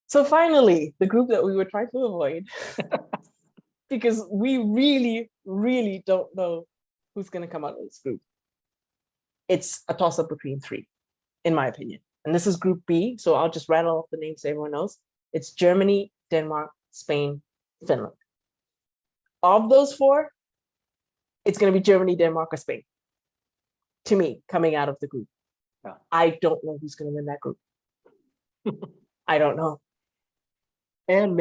So finally, the group that we were trying to avoid, because we really, really don't know who's going to come out of this group. It's a toss-up between three, in my opinion. And this is Group B, so I'll just rattle off the names so everyone knows. It's Germany, Denmark, Spain, Finland. Of those four, it's going to be Germany, Denmark, or Spain. To me, coming out of the group. Yeah. I don't know who's going to win that group. I don't know. And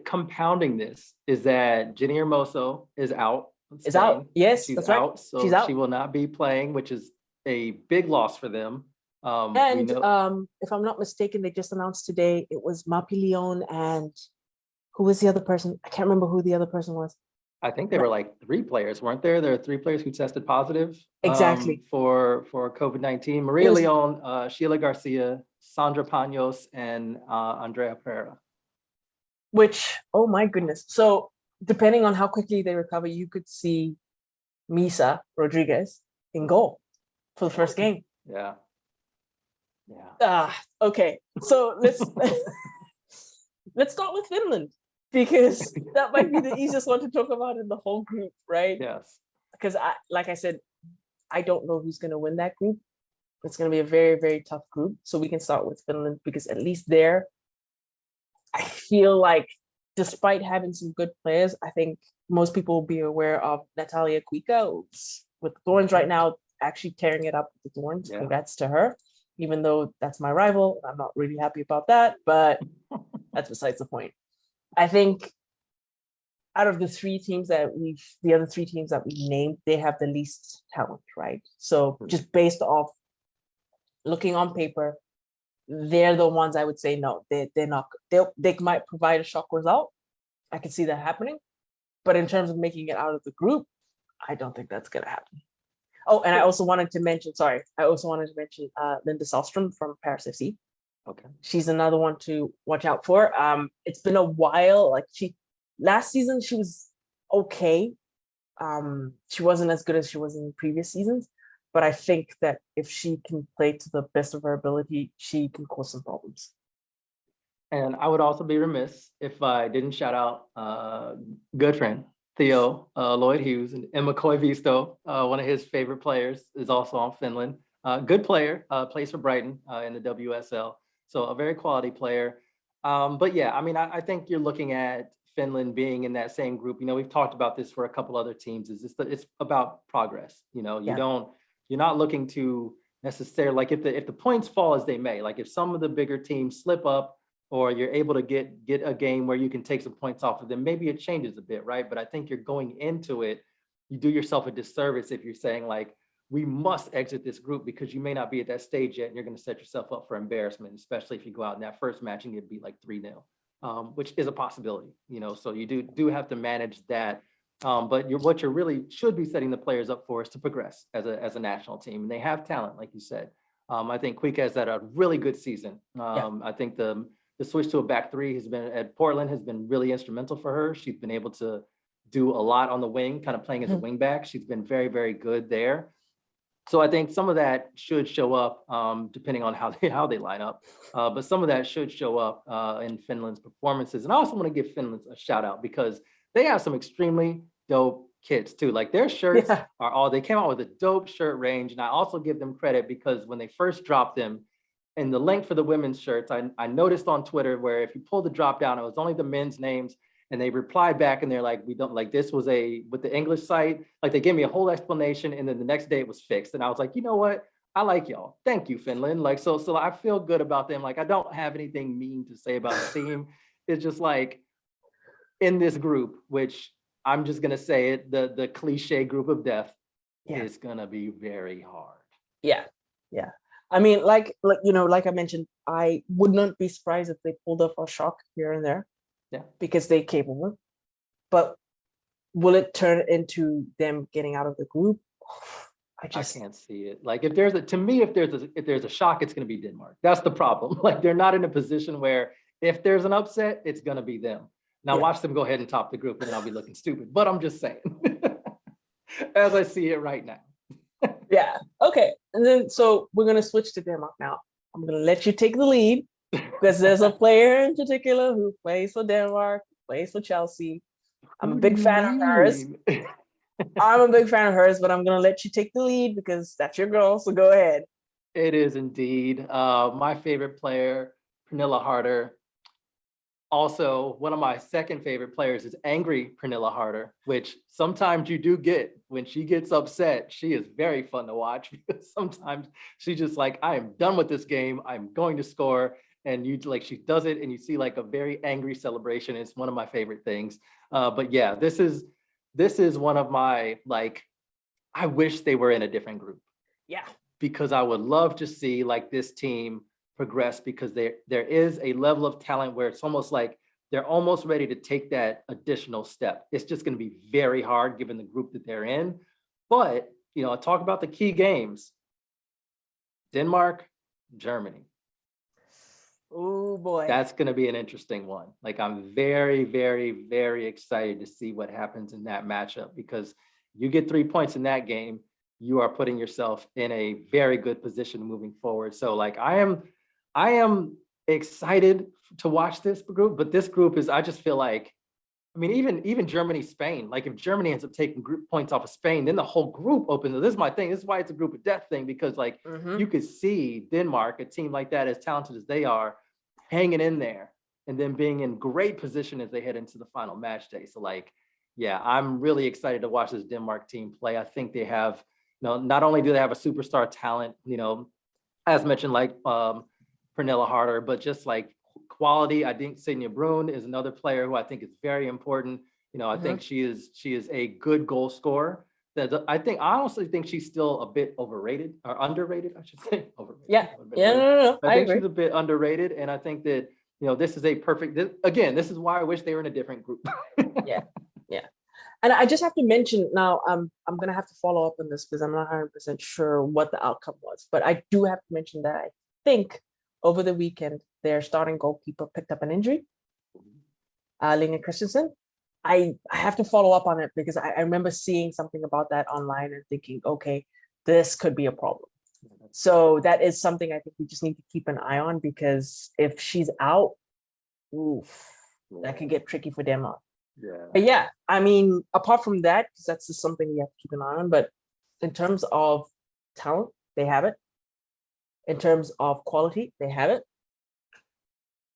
compounding this is that Jenny WoSo is out. Is out. Yes, she's that's out. right. So She's out. she will not be playing, which is a big loss for them. And if I'm not mistaken, they just announced today it was Mapillon and who was the other person? I can't remember who the other person was. I think they were like 3 players, weren't there? There are 3 players who tested positive. Exactly. For COVID-19. Maria Leon, Sheila Garcia, Sandra Panos, and Andrea Pereira. Which, oh my goodness. So depending on how quickly they recover, you could see Misa Rodriguez in goal for the first game. Yeah. Yeah. Okay. So let's start with Finland, because that might be the easiest one to talk about in the whole group, right? Yes. Because like I said, I don't know who's going to win that group. It's going to be a very, very tough group. So we can start with Finland, because at least there, I feel like despite having some good players, I think most people will be aware of Natalia Kuika, who's with the Thorns right now, actually tearing it up with the Thorns. Yeah. Congrats to her, even though that's my rival. I'm not really happy about that, but that's besides the point. I think out of the other 3 teams that we named, they have the least talent, right? So just based off looking on paper, they're the ones I would say no, they're not. They might provide a shock result. I can see that happening, but in terms of making it out of the group, I don't think that's gonna happen. Oh, and I also wanted to mention Linda Salstrom from Paris FC. Okay, she's another one to watch out for. It's been a while. Like last season she was okay. She wasn't as good as she was in previous seasons. But I think that if she can play to the best of her ability, she can cause some problems. And I would also be remiss if I didn't shout out good friend, Theo Lloyd Hughes, and Emma Koivisto, one of his favorite players, is also on Finland. Good player, plays for Brighton in the WSL. So a very quality player. But yeah, I mean, I think you're looking at Finland being in that same group. You know, we've talked about this for a couple other teams. It's about progress. You know, you're not looking to necessarily, like if the points fall as they may, like if some of the bigger teams slip up or you're able to get a game where you can take some points off of them, maybe it changes a bit, right? But I think you're going into it, you do yourself a disservice if you're saying like, we must exit this group, because you may not be at that stage yet and you're going to set yourself up for embarrassment, especially if you go out in that first match and get beat like 3-0, which is a possibility, you know, so you do have to manage that. But what you really should be setting the players up for is to progress as a national team, and they have talent, like you said. I think Kuika has had a really good season. I think the switch to a back 3 has been at Portland has been really instrumental for her. She's been able to do a lot on the wing, kind of playing as a wing back. She's been very, very good there. So I think some of that should show up, depending on how they line up. But some of that should show up in Finland's performances. And I also want to give Finland a shout out, because they have some extremely dope kits too. Like their shirts they came out with a dope shirt range. And I also give them credit, because when they first dropped them, and the link for the women's shirts, I noticed on Twitter where if you pull the drop down, it was only the men's names. And they replied back and they're like, we don't, like, this was with the English site, like they gave me a whole explanation, and then the next day it was fixed. And I was like, you know what? I like y'all. Thank you, Finland. Like, so I feel good about them. Like, I don't have anything mean to say about the team. It's just like in this group, which I'm just gonna say it, the cliche group of death is gonna be very hard. Yeah. I mean, like I mentioned, I would not be surprised if they pulled off a shock here and there. Yeah, because they're capable. But will it turn into them getting out of the group? I can't see it. Like if there's a shock, it's going to be Denmark. That's the problem. Like they're not in a position where if there's an upset, it's going to be them. Now watch them go ahead and top the group, and then I'll be looking stupid. But I'm just saying, as I see it right now. Yeah. Okay. And then so we're going to switch to Denmark now. I'm going to let you take the lead. because there's a player in particular who plays for Denmark, plays for Chelsea. I'm a Who do big you fan of hers. mean? I'm a big fan of hers, but I'm gonna let you take the lead because that's your girl. So go ahead. It is indeed. My favorite player, Pernilla Harder. Also, one of my second favorite players is angry Pernilla Harder, which sometimes you do get when she gets upset. She is very fun to watch because sometimes she's just like, I am done with this game. I'm going to score. And you like, she does it and you see like a very angry celebration. It's one of my favorite things. But yeah, this is one of my, like, I wish they were in a different group. Yeah. Because I would love to see like this team progress because there is a level of talent where it's almost like they're almost ready to take that additional step. It's just going to be very hard given the group that they're in. But, you know, talk about the key games. Denmark, Germany. Oh boy. That's going to be an interesting one. Like I'm very, very, very excited to see what happens in that matchup because you get 3 points in that game, you are putting yourself in a very good position moving forward. So like I am excited to watch this group, but this group is, I just feel like, I mean, even Germany, Spain, like if Germany ends up taking group points off of Spain, then the whole group opens. This is my thing. This is why it's a group of death thing, because like you could see Denmark, a team like that, as talented as they are, hanging in there and then being in great position as they head into the final match day. So like, yeah, I'm really excited to watch this Denmark team play. I think they have, you know, not only do they have a superstar talent, you know, as mentioned, like Pernilla Harder, but just like quality. I think Sydney Brun is another player who I think is very important. You know, I think she is a good goal scorer. That I honestly think she's still a bit overrated or underrated, I should say. Overrated. Yeah. Yeah. No. I think agree. she's a bit underrated, and I think that, you know, this is a perfect. This is why I wish they were in a different group. Yeah. And I just have to mention now, I'm gonna have to follow up on this because I'm not 100% sure what the outcome was, but I do have to mention that I think over the weekend their starting goalkeeper picked up an injury, Linge Christensen. I have to follow up on it because I remember seeing something about that online and thinking, okay, this could be a problem. So that is something I think we just need to keep an eye on because if she's out, oof, that could get tricky for Denmark. Yeah. But yeah, I mean, apart from that, because that's just something we have to keep an eye on. But in terms of talent, they have it. In terms of quality, they have it.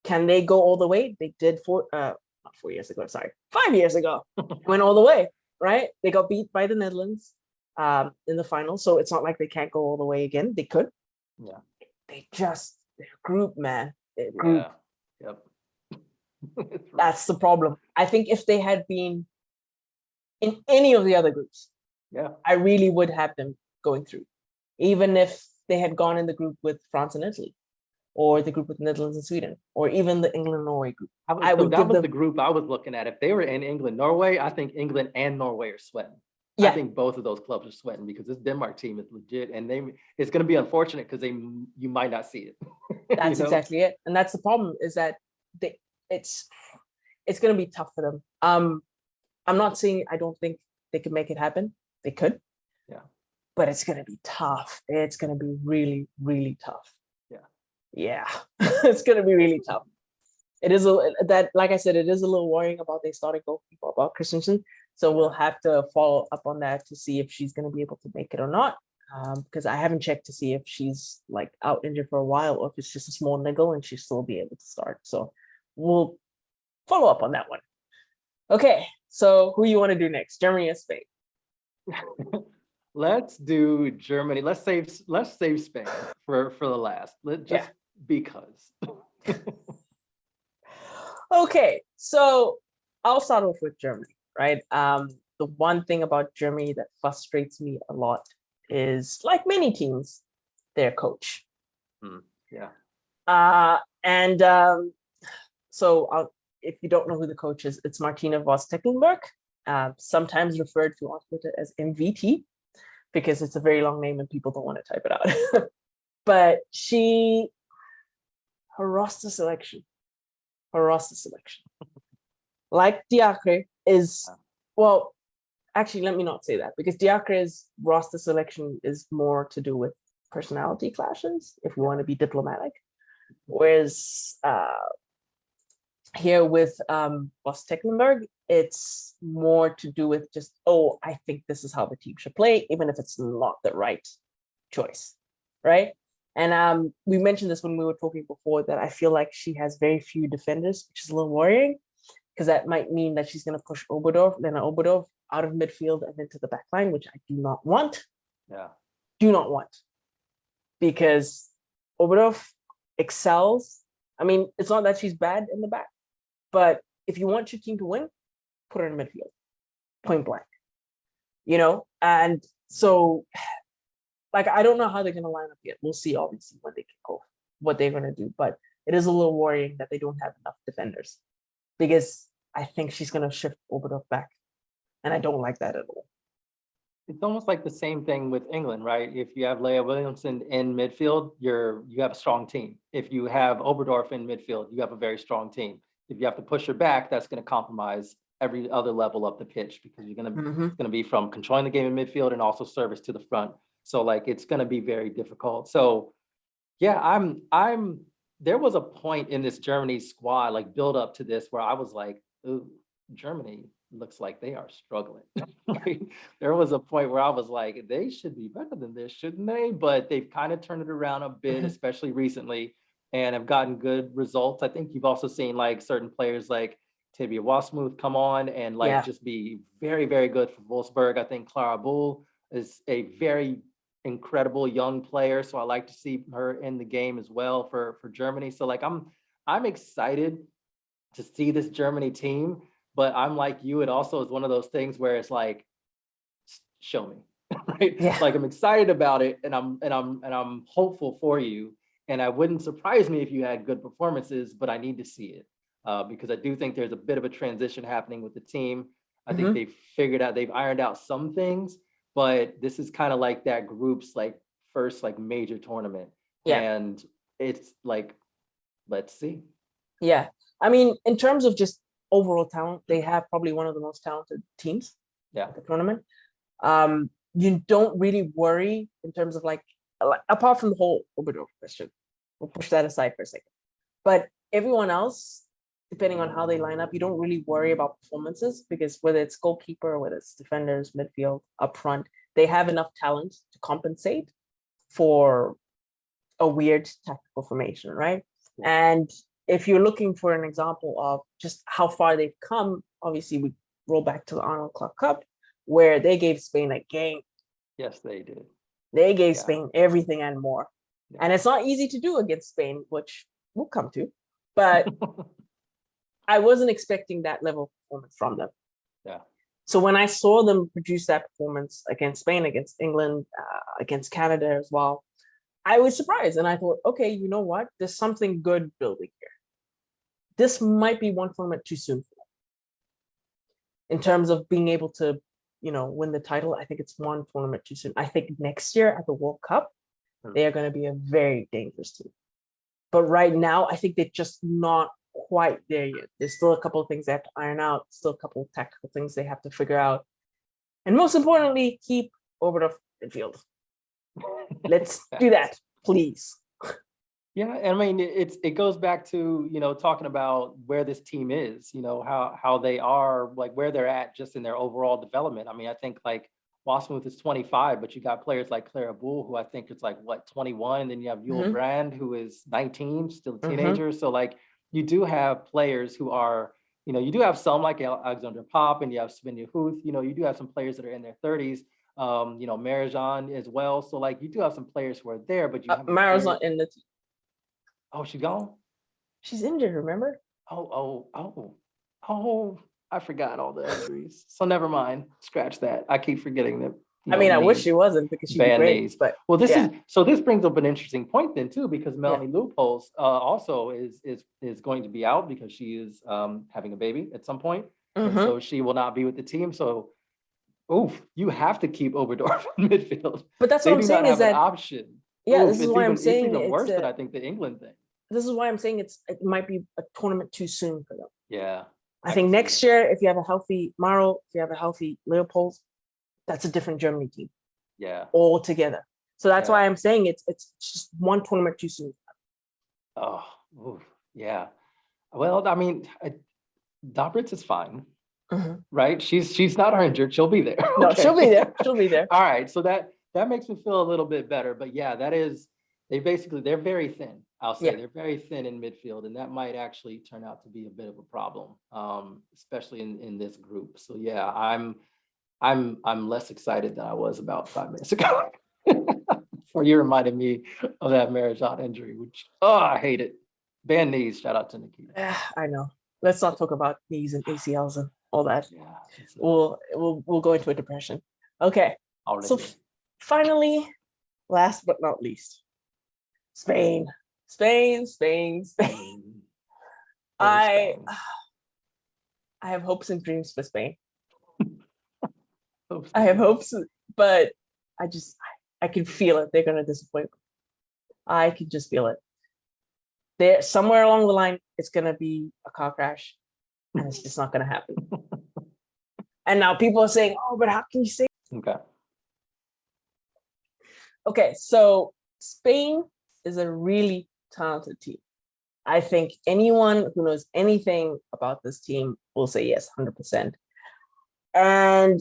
Can they go all the way? They did not 4 years ago, sorry, 5 years ago. Went all the way, right? They got beat by the Netherlands in the final. So it's not like they can't go all the way again. They could. Yeah. Their group, man. Their group. Yeah. Yep. That's the problem. I think if they had been in any of the other groups, I really would have them going through. Even if they had gone in the group with France and Italy, or the group with Netherlands and Sweden, or even the England-Norway group. That was the group I was looking at. If they were in England-Norway, I think England and Norway are sweating. Yeah. I think both of those clubs are sweating because this Denmark team is legit, and it's going to be unfortunate because you might not see it. That's exactly it, and that's the problem. Is that it's going to be tough for them. I'm not saying I don't think they could make it happen. They could. Yeah. But it's going to be tough. It's going to be really, really tough. Yeah. It's going to be really tough. It is like I said, it is a little worrying about they starting goalkeeper about Christensen. So we'll have to follow up on that to see if she's going to be able to make it or not. Because I haven't checked to see if she's like out injured for a while or if it's just a small niggle and she'll still be able to start. So we'll follow up on that one. Okay, so who you want to do next? Germany or Spain? Let's do Germany. Let's save Spain for the last. Because. Okay, so I'll start off with Germany, right? The one thing about Germany that frustrates me a lot is, like many teams, their coach. So if you don't know who the coach is, it's Martina Voss-Tecklenburg, sometimes referred to on Twitter as MVT, because it's a very long name and people don't want to type it out. But her roster selection, like Diacre is, well, actually, let me not say that, because Diacre's roster selection is more to do with personality clashes, if you want to be diplomatic. Whereas here with Boss Tecklenburg, it's more to do with just, oh, I think this is how the team should play, even if it's not the right choice, right? And we mentioned this when we were talking before, that I feel like she has very few defenders, which is a little worrying, because that might mean that she's going to push Oberdorf out of midfield and into the back line, which I do not want. Yeah. Do not want. Because Oberdorf excels. I mean, it's not that she's bad in the back, but if you want your team to win, put her in midfield, point blank. And so, like, I don't know how they're going to line up yet. We'll see, obviously, when they kick off, what they're going to do. But it is a little worrying that they don't have enough defenders, because I think she's going to shift Oberdorf back. And I don't like that at all. It's almost like the same thing with England, right? If you have Leah Williamson in midfield, you have a strong team. If you have Oberdorf in midfield, you have a very strong team. If you have to push her back, that's going to compromise every other level of the pitch, because it's going to be from controlling the game in midfield and also service to the front. So like, it's going to be very difficult. So yeah, there was a point in this Germany squad, like build up to this, where I was like, ooh, Germany looks like they are struggling. Like, there was a point where I was like, they should be better than this, shouldn't they? But they've kind of turned it around a bit, especially recently, and have gotten good results. I think you've also seen like certain players like Tabia Wasmuth come on and like just be very, very good for Wolfsburg. I think Clara Bull is a very incredible young player, so I like to see her in the game as well for Germany. So like, I'm excited to see this Germany team. But I'm like you, it also is one of those things where it's like, show me, right? Yeah. Like, I'm excited about it, and I'm hopeful for you. And I wouldn't surprise me if you had good performances, but I need to see it, because I do think there's a bit of a transition happening with the team. I think they've ironed out some things, but this is kind of like that group's like first like major tournament. And it's like, let's see. Yeah. I mean, in terms of just overall talent, they have probably one of the most talented teams at the tournament. You don't really worry in terms of like apart from the whole Oberdorf question, we'll push that aside for a second. But everyone else, depending on how they line up, you don't really worry about performances, because whether it's goalkeeper, whether it's defenders, midfield, up front, they have enough talent to compensate for a weird tactical formation, right? And if you're looking for an example of just how far they've come, obviously we roll back to the Arnold Clark Cup, where they gave Spain a game. Yes, they did. They gave Spain everything and more. And it's not easy to do against Spain, which we'll come to. But I wasn't expecting that level of performance from them. So when I saw them produce that performance against Spain, against England, against Canada as well, I was surprised. And I thought, okay, you know what? There's something good building here. This might be one tournament too soon for them. In terms of being able to, win the title, I think it's one tournament too soon. I think next year at the World Cup, they are going to be a very dangerous team. But right now, I think they're just not quite there yet. There's still a couple of things they have to iron out, still a couple of tactical things they have to figure out. And most importantly, keep Oberdorf in field. Let's do that, please. Yeah, and I mean, it goes back to, talking about where this team is, how they are, like where they're at just in their overall development. I mean, I think like Wasmuth is 25, but you got players like Clara Bull, who I think is like, 21? And then you have Yul Brand, who is 19, still a teenager. So like, you do have players who are, you do have some like Alexander Pop, and you have Svenja Huth, you do have some players that are in their 30s. Marijan as well. So like, you do have some players who are there, but you have Mara's not in the team. Oh, she gone? She's injured, remember? Oh, I forgot all the injuries. So never mind. Scratch that. I keep forgetting that. I mean, I wish she wasn't, because she'd be great. Knees. But well, this brings up an interesting point then too, because Melanie Leupolz also is going to be out, because she is having a baby at some point. And so she will not be with the team. So you have to keep Oberdorf in midfield. But that's what I'm saying, is that option. Yeah, this is why I'm saying it's even worse than I think the England thing. This is why I'm saying it might be a tournament too soon for them. Yeah. I think next year, if you have a healthy Maro, if you have a healthy Leopold, that's a different Germany team. Yeah. Altogether. So that's why I'm saying it's just one tournament too soon. Oh, oof, yeah. Well, I mean, Dobritz is fine, Mhm. right? She's not injured. She'll be there. No, she'll be Okay. there. She'll be there. All right. So that makes me feel a little bit better. But yeah, they're very thin. I'll say Yeah. they're very thin in midfield, and that might actually turn out to be a bit of a problem, especially in this group. So yeah, I'm less excited than I was about 5 minutes ago. Before you reminded me of that Marriott injury, which I hate it. Band knees. Shout out to Nikki. I know. Let's not talk about knees and ACLs and all that. Yeah, it's We'll go into a depression. Okay. So already. finally, last but not least, Spain. Spain, Spain, Spain. I Spain. I have hopes and dreams for Spain. Oops. I have hopes, but I can feel it. They're gonna disappoint me. I can just feel it. There somewhere along the line, it's gonna be a car crash, and it's just not gonna happen. And now people are saying, "Oh, but how can you say?" Okay. Okay, so Spain is a really talented team. I think anyone who knows anything about this team will say yes, 100%. And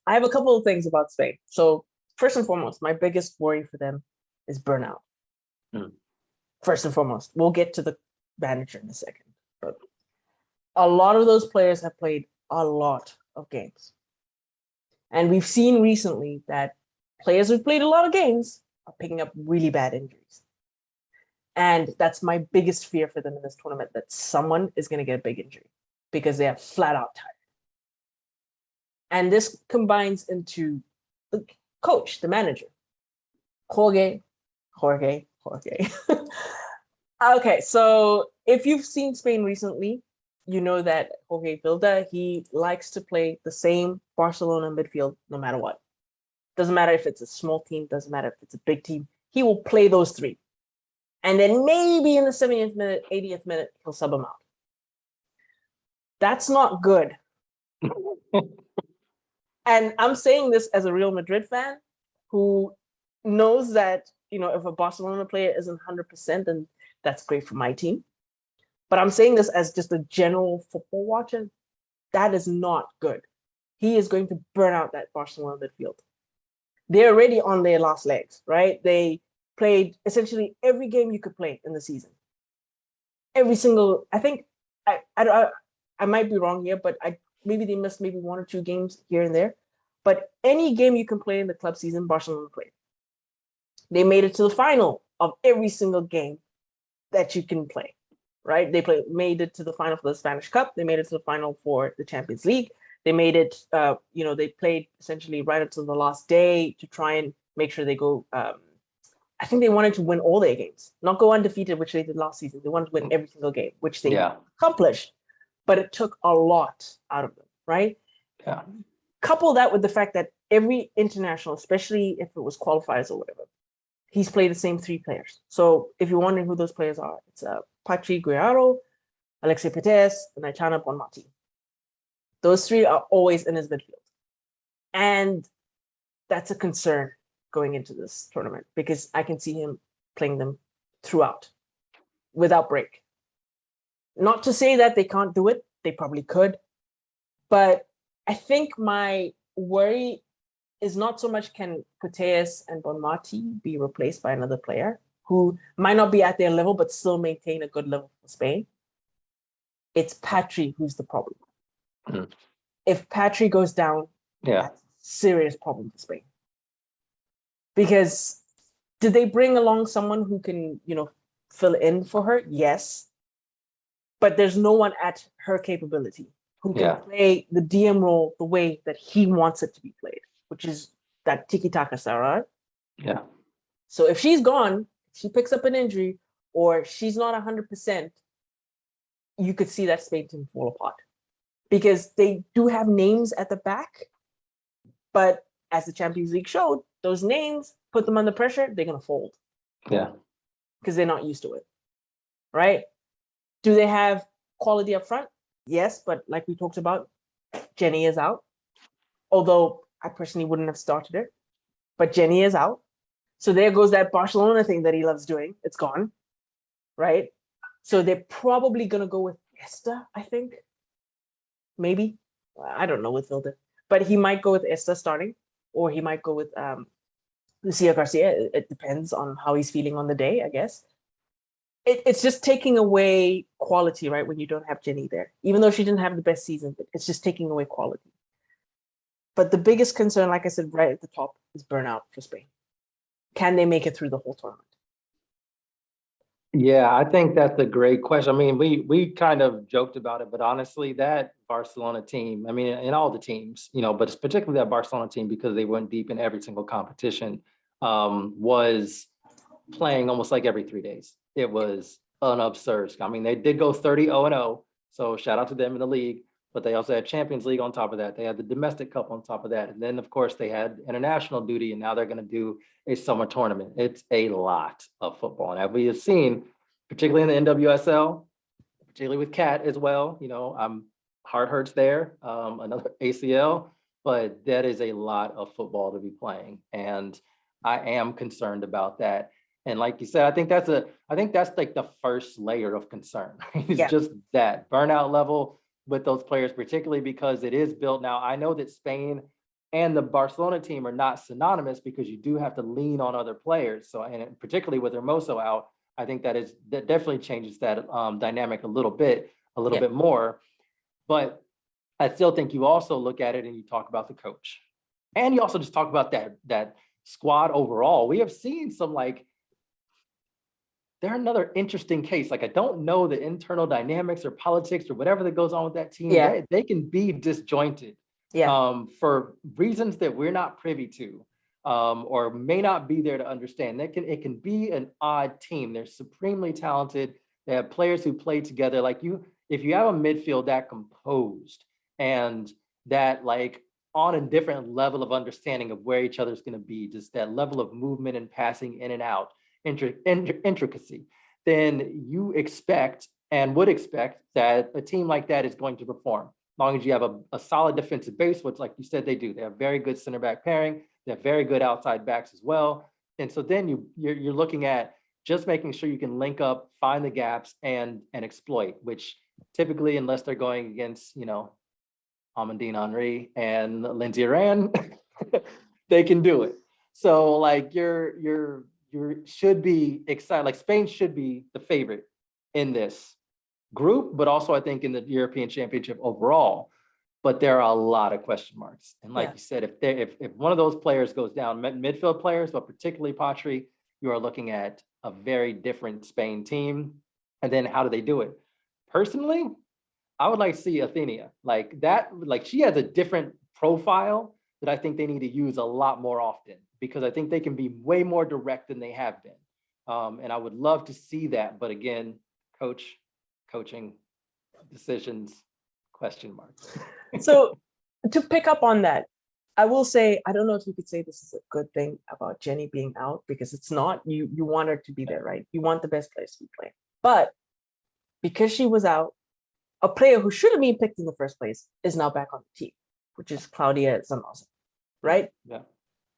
I have a couple of things about Spain. So first and foremost, my biggest worry for them is burnout. First and foremost, we'll get to the manager in a second. But a lot of those players have played a lot of games. And we've seen recently that players who've played a lot of games are picking up really bad injuries. And that's my biggest fear for them in this tournament, that someone is going to get a big injury because they are flat out tired. And this combines into the coach, the manager, Jorge. Okay, so if you've seen Spain recently, you know that Jorge Vilda, he likes to play the same Barcelona midfield no matter what. Doesn't matter if it's a small team, doesn't matter if it's a big team. He will play those three. And then maybe in the 70th minute, 80th minute, he'll sub them out. That's not good. And I'm saying this as a Real Madrid fan who knows that, if a Barcelona player isn't 100%, then that's great for my team. But I'm saying this as just a general football watcher. That is not good. He is going to burn out that Barcelona midfield. They're already on their last legs, right? They played essentially every game you could play in the season. Every single, I think, I might be wrong here, but maybe they missed maybe one or two games here and there. But any game you can play in the club season, Barcelona played. They made it to the final of every single game that you can play, right? Made it to the final for the Spanish Cup. They made it to the final for the Champions League. They made it, they played essentially right until the last day to try and make sure they go. I think they wanted to win all their games, not go undefeated, which they did last season. They wanted to win every single game, which they accomplished, but it took a lot out of them, right? Yeah. Couple that with the fact that every international, especially if it was qualifiers or whatever, he's played the same three players. So if you're wondering who those players are, it's Patri Guerrero, Alexei Petes, and Aitana Bonmati. Those three are always in his midfield. And that's a concern going into this tournament because I can see him playing them throughout without break. Not to say that they can't do it. They probably could. But I think my worry is not so much can Puteas and Bonmati be replaced by another player who might not be at their level, but still maintain a good level for Spain. It's Patri who's the problem. If Patri goes down, that's a serious problem for Spain. Because did they bring along someone who can, fill in for her? Yes. But there's no one at her capability who can play the DM role the way that he wants it to be played, which is that tiki-taka style, right? Yeah. So if she's gone, she picks up an injury, or she's not 100%, you could see that Spain team fall apart. Because they do have names at the back, but as the Champions League showed, those names, put them under pressure, they're going to fold. Yeah. Because they're not used to it, right? Do they have quality up front? Yes, but like we talked about, Jenny is out. Although I personally wouldn't have started her, but Jenny is out. So there goes that Barcelona thing that he loves doing. It's gone, right? So they're probably gonna go with Esther, I think. Maybe. I don't know with Vilda, but he might go with Esther starting, or he might go with Lucia Garcia. It depends on how he's feeling on the day, I guess. It's just taking away quality, right? When you don't have Jenny there, even though she didn't have the best season, but it's just taking away quality. But the biggest concern, like I said, right at the top, is burnout for Spain. Can they make it through the whole tournament? Yeah, I think that's a great question. I mean, we kind of joked about it, but honestly, that Barcelona team, I mean, in all the teams, you know, but it's particularly that Barcelona team because they went deep in every single competition, was playing almost like every 3 days. It was an absurd. I mean, they did go 30-0-0, so shout out to them in the league, but they also had Champions League on top of that. They had the domestic cup on top of that. And then, of course, they had international duty, and now they're going to do a summer tournament. It's a lot of football. And as we have seen, particularly in the NWSL, particularly with Cat as well, you know, heart hurts there, another ACL, but that is a lot of football to be playing. And I am concerned about that. And like you said, I think that's like the first layer of concern. It's just that burnout level with those players, particularly because it is built now. I know that Spain and the Barcelona team are not synonymous because you do have to lean on other players. So, and particularly with Hermoso out, I think that definitely changes that dynamic a little bit more. But I still think you also look at it and you talk about the coach, and you also just talk about that squad overall. We have seen some they're another interesting case. Like, I don't know the internal dynamics or politics or whatever that goes on with that team. Yeah. They can be disjointed for reasons that we're not privy to, or may not be there to understand. It can be an odd team. They're supremely talented. They have players who play together. If you have a midfield that composed and that on a different level of understanding of where each other's going to be, just that level of movement and passing in and out, intricacy, then you expect and would expect that a team like that is going to perform. As long as you have a solid defensive base, which, like you said, they do. They have very good center back pairing. They have very good outside backs as well. And so then you're looking at just making sure you can link up, find the gaps, and exploit, which typically, unless they're going against, Amandine Henry and Lindsay Aran, they can do it. So you should be excited. Spain should be the favorite in this group, but also I think in the European Championship overall. But there are a lot of question marks. And like you said, if one of those players goes down, midfield players, but particularly Patri, you are looking at a very different Spain team. And then how do they do it? Personally, I would like to see Athenia she has a different profile that I think they need to use a lot more often, because I think they can be way more direct than they have been. And I would love to see that. But again, coaching decisions, question marks. So to pick up on that, I will say, I don't know if you could say this is a good thing about Jenny being out, because it's not. You want her to be there, right? You want the best players to be playing. But because she was out, a player who should have been picked in the first place is now back on the team, which is Claudia Zanosa, right? Yeah.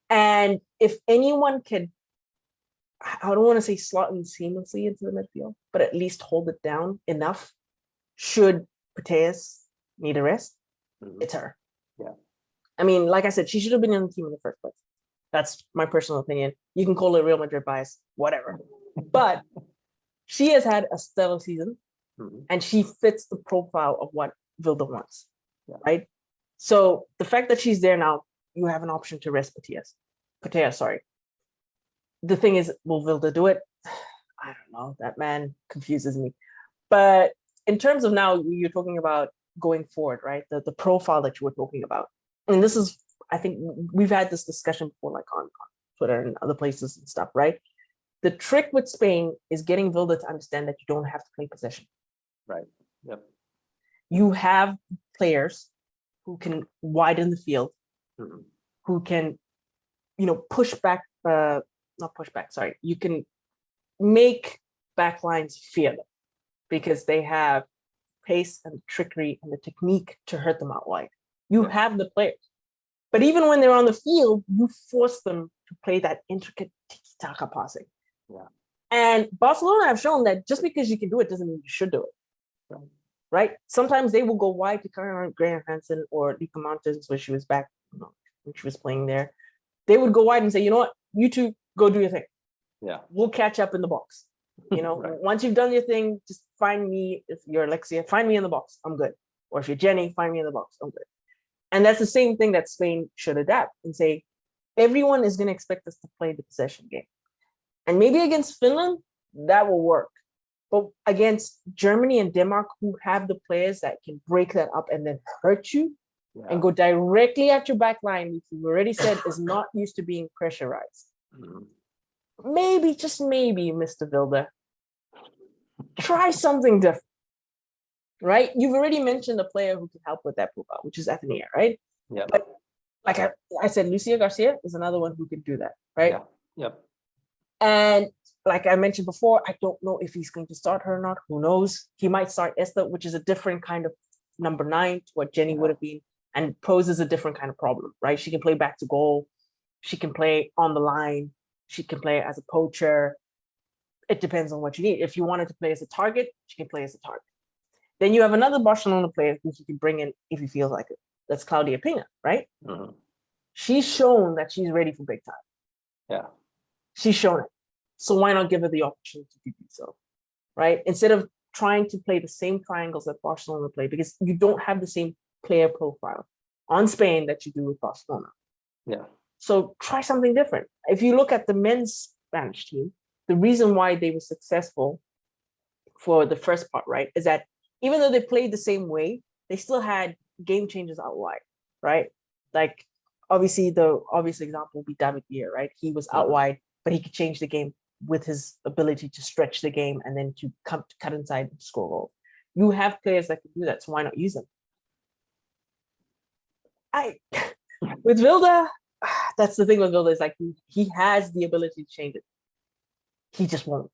And if anyone can, I don't want to say slot in seamlessly into the midfield, but at least hold it down enough, should Pateas need a rest, it's her. Yeah. I mean, like I said, she should have been in the team in the first place. That's my personal opinion. You can call it Real Madrid bias, whatever. But she has had a stellar season, and she fits the profile of what Vilda wants, right? So the fact that she's there now, you have an option to rest Pateas, sorry. The thing is, will Vilda do it? I don't know. That man confuses me. But in terms of now, you're talking about going forward, right? The profile that you were talking about. And this is, I think we've had this discussion before, on Twitter and other places and stuff, right? The trick with Spain is getting Vilda to understand that you don't have to play possession. Right. Yep. You have players who can widen the field, who can, push back, not push back, sorry. You can make backlines fear them because they have pace and trickery and the technique to hurt them out wide. You have the players. But even when they're on the field, you force them to play that intricate tiki-taka passing. Yeah. And Barcelona have shown that just because you can do it doesn't mean you should do it. Right? Sometimes they will go wide to Caroline Graham Hansen or Lika Martins when she was back, when she was playing there. They would go wide and say, you know what, you two go do your thing. Yeah. We'll catch up in the box. Right. Once you've done your thing, just find me. If you're Alexia, find me in the box. I'm good. Or if you're Jenny, find me in the box. I'm good. And that's the same thing that Spain should adapt and say, everyone is going to expect us to play the possession game. And maybe against Finland, that will work. But against Germany and Denmark, who have the players that can break that up and then hurt you and go directly at your back line, which we've already said is not used to being pressurized. Maybe, just maybe, Mr. Vilda, try something different, right? You've already mentioned a player who can help with that profile, which is Athenia, right? Yeah. But like I said, Lucia Garcia is another one who can do that, right? Yeah. Yep. And like I mentioned before, I don't know if he's going to start her or not. Who knows? He might start Esther, which is a different kind of number 9 to what Jenny would have been, and poses a different kind of problem, right? She can play back to goal. She can play on the line. She can play as a poacher. It depends on what you need. If you wanted to play as a target, she can play as a target. Then you have another Barcelona player who you can bring in if you feel like it. That's Claudia Pina, right? She's shown that she's ready for big time. Yeah. She's shown it. So why not give her the opportunity to do so, right? Instead of trying to play the same triangles that Barcelona play, because you don't have the same player profile on Spain that you do with Barcelona. Yeah. So try something different. If you look at the men's Spanish team, the reason why they were successful for the first part, right, is that even though they played the same way, they still had game changers out wide, right? Like obviously the obvious example would be David Villa, right? He was out wide, but he could change the game with his ability to stretch the game and then to cut inside and score goals. You have players that can do that, so why not use them? With Vilda, that's the thing with Vilda, is like he has the ability to change it. He just won't.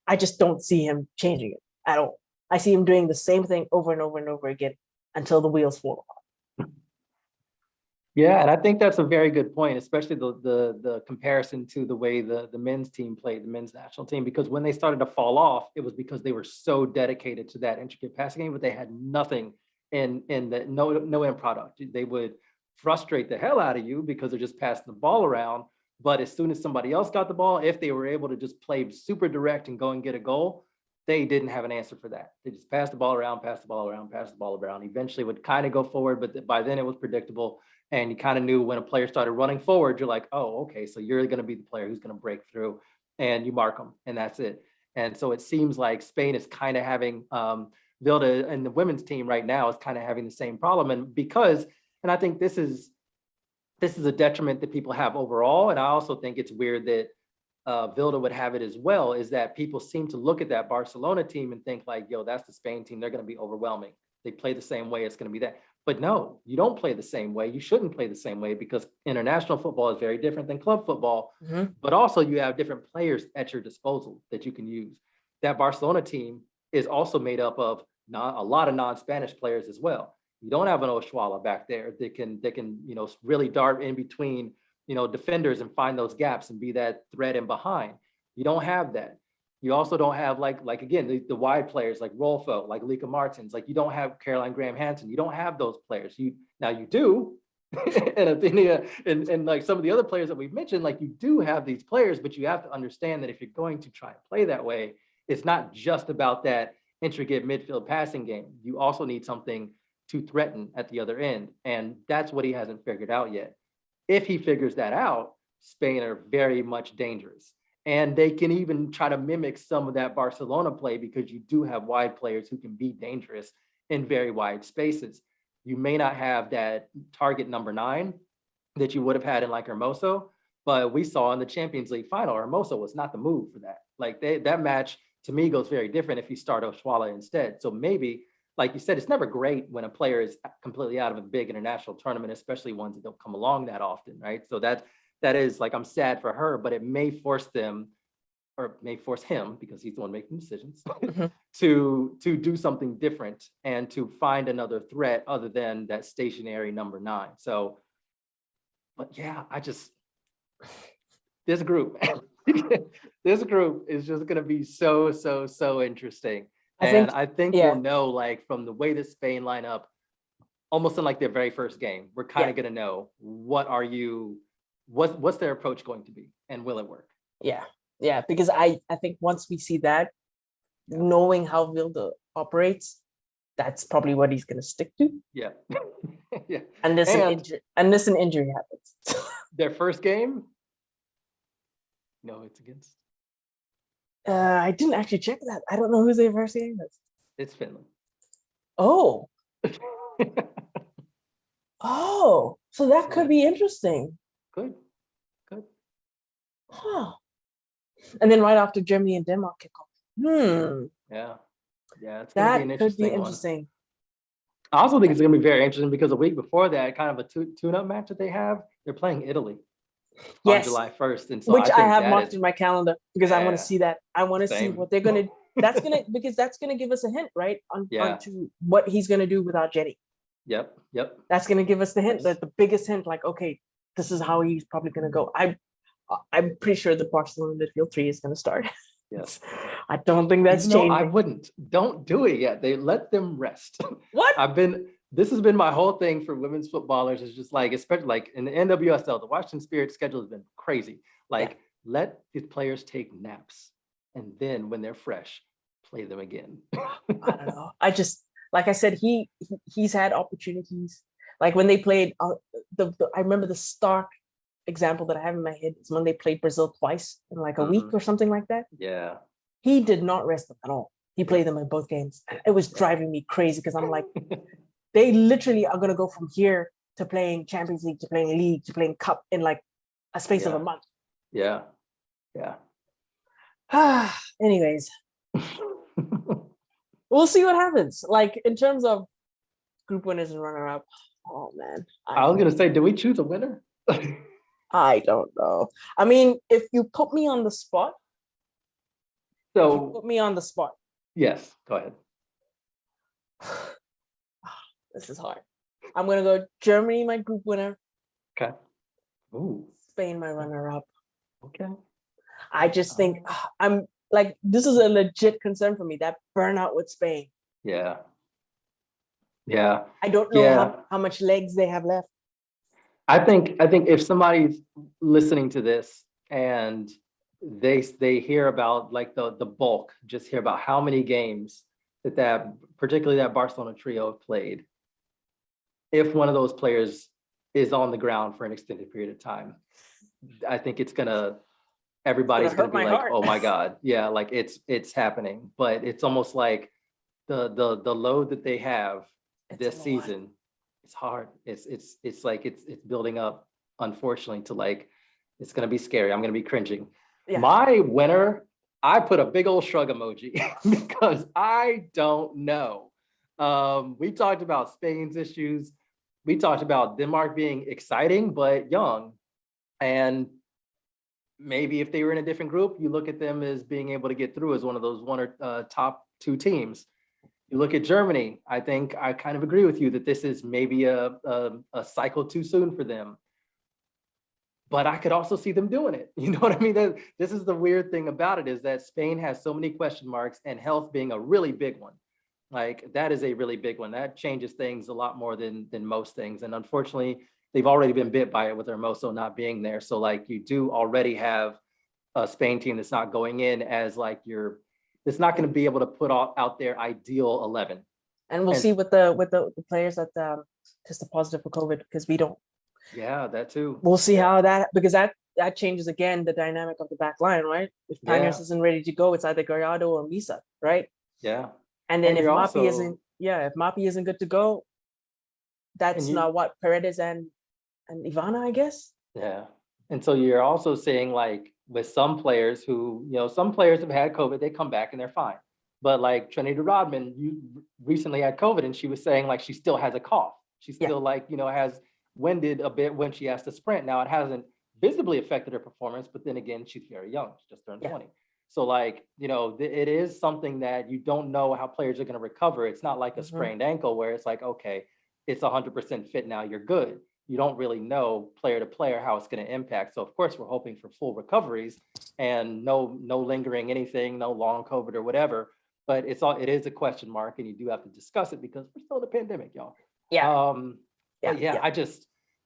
I just don't see him changing it at all. I see him doing the same thing over and over and over again until the wheels fall apart. Yeah, and I think that's a very good point, especially the comparison to the way the men's team played, the men's national team, because when they started to fall off, it was because they were so dedicated to that intricate passing game, but they had nothing in the no end product. They would frustrate the hell out of you because they're just passing the ball around. But as soon as somebody else got the ball, if they were able to just play super direct and go and get a goal, they didn't have an answer for that. They just passed the ball around, passed the ball around, passed the ball around. Eventually would kind of go forward, but by then it was predictable. And you kind of knew when a player started running forward, you're like, oh, okay, so you're going to be the player who's going to break through, and you mark them, and that's it. And so it seems like Spain is kind of having, Vilda and the women's team right now is kind of having the same problem. And I think this is a detriment that people have overall. And I also think it's weird that Vilda would have it as well, is that people seem to look at that Barcelona team and think like, yo, that's the Spain team. They're going to be overwhelming. They play the same way. It's going to be that. But no, you don't play the same way. You shouldn't play the same way, because international football is very different than club football. But also you have different players at your disposal that you can use. That Barcelona team is also made up of a lot of non-Spanish players as well. You don't have an Oshuala back there that can really dart in between defenders and find those gaps and be that threat in behind. You don't have that. You also don't have like again the wide players like Rolfo, like Lika Martins. Like you don't have Caroline Graham Hansen. You don't have those players. You do, and Athenia and like some of the other players that we've mentioned. Like you do have these players, but you have to understand that if you're going to try and play that way, it's not just about that intricate midfield passing game. You also need something to threaten at the other end, and that's what he hasn't figured out yet. If he figures that out, Spain are very much dangerous. And they can even try to mimic some of that Barcelona play, because you do have wide players who can be dangerous in very wide spaces. You may not have that target number 9 that you would have had in like Hermoso, but we saw in the Champions League final, Hermoso was not the move for that. Like that match to me goes very different if you start Oshuala instead. So maybe, like you said, it's never great when a player is completely out of a big international tournament, especially ones that don't come along that often, right? So that is like, I'm sad for her, but it may force them, or may force him, because he's the one making decisions, to do something different and to find another threat other than that stationary number 9. So, but yeah, there's a group. This group is just going to be so interesting. I think, And I think we'll yeah, know, like, from the way that Spain line up, almost in like their very first game, we're kind yeah, of going to know what's their approach going to be, and will it work? yeah, yeah. Because I think once we see that, Yeah. knowing how Vilda operates, that's probably what he's gonna stick to. Yeah. Yeah. Unless unless an injury happens. Their first game, no, it's against, I didn't actually check that. I don't know who's their first game is. it's Finland. Oh, oh, so that could Yeah. be interesting. Good, good. Huh. And then right after Germany and Denmark kick off. Yeah. Yeah, it's going to be an That could be interesting one. interesting. I also think it's going to be very interesting because a week before that, kind of a tune-up match that they have, they're playing Italy on Yes, July 1st. And so which I I think have that marked is, in my calendar because I want to yeah, see that. I want to see same. what they're gonna. That's gonna because that's gonna give us a hint, right, Yeah. onto what he's gonna do without Jenny. Yep. Yep. That's gonna give us the hint, Yes. that the biggest hint, like, okay, this is how he's probably gonna go. I'm pretty sure the Barcelona midfield three is gonna start. Yes. I don't think that's No, I changing. wouldn't. Don't do it yet. They let them rest. What? This has been my whole thing for women's footballers, is just like, especially like in the NWSL, the Washington Spirit schedule has been crazy. Like, let the players take naps, and then when they're fresh, play them again. I don't know. I just, like I said, he's had opportunities. Like when they played, I remember the stark example that I have in my head is when they played Brazil twice in like a week or something like that. Yeah. He did not rest them at all. He played them in both games. It was driving me crazy because I'm like, they literally are going to go from here to playing Champions League, to playing League, to playing Cup in like a space of a month. Yeah. Yeah. Anyways, we'll see what happens. Like in terms of group winners and runner up. Oh man. I was going to say, did we choose a winner? I don't know. I mean, if you put me on the spot, Yes, go ahead. This is hard. I'm gonna go Germany, my group winner. Okay. Ooh. Spain, my runner-up. Okay. I just think I'm like, this is a legit concern for me, that burnout with Spain. Yeah. Yeah. I don't know how much legs they have left. I think if somebody's listening to this and they hear about like the bulk, just hear about how many games that particularly that Barcelona trio played, if one of those players is on the ground for an extended period of time, I think everybody's gonna be like, oh my God, yeah, like it's happening. But it's almost like the load that they have this season. It's hard. It's like it's building up, unfortunately, to like, it's gonna be scary. I'm gonna be cringing. Yeah. My winner, I put a big old shrug emoji because I don't know. We talked about Spain's issues. We talked about Denmark being exciting but young, and maybe if they were in a different group, you look at them as being able to get through as one of those top two teams. You look at Germany, I think I kind of agree with you that this is maybe a cycle too soon for them. But I could also see them doing it. You know what I mean? This is the weird thing about it, is that Spain has so many question marks, and health being a really big one. Like, that is a really big one. That changes things a lot more than most things. And unfortunately, they've already been bit by it with their WoSo not being there. So like, you do already have a Spain team that's not going in as like it's not going to be able to put out their ideal 11. And we'll see with the players that tested positive for COVID, because we don't. Yeah, that too. We'll see how because that changes again the dynamic of the back line, right? If Panyos isn't ready to go, it's either Gallardo or Misa, right? Yeah. And then if Mapi isn't good to go, that's not what Paredes and Ivana, I guess. Yeah. And so you're also saying, like, with some players who, some players have had COVID, they come back and they're fine. But like Trinity Rodman, you recently had COVID, and she was saying like she still has a cough. She still has winded a bit when she has to sprint. Now, it hasn't visibly affected her performance, but then again, she's very young. She just turned 20. So like, it is something that you don't know how players are going to recover. It's not like a sprained ankle where it's like, okay, it's 100% fit now, you're good. you don't really know player to player how it's going to impact. So of course we're hoping for full recoveries and no lingering anything, no long COVID or whatever. But it is a question mark, and you do have to discuss it because we're still in a pandemic, y'all. Yeah. But yeah,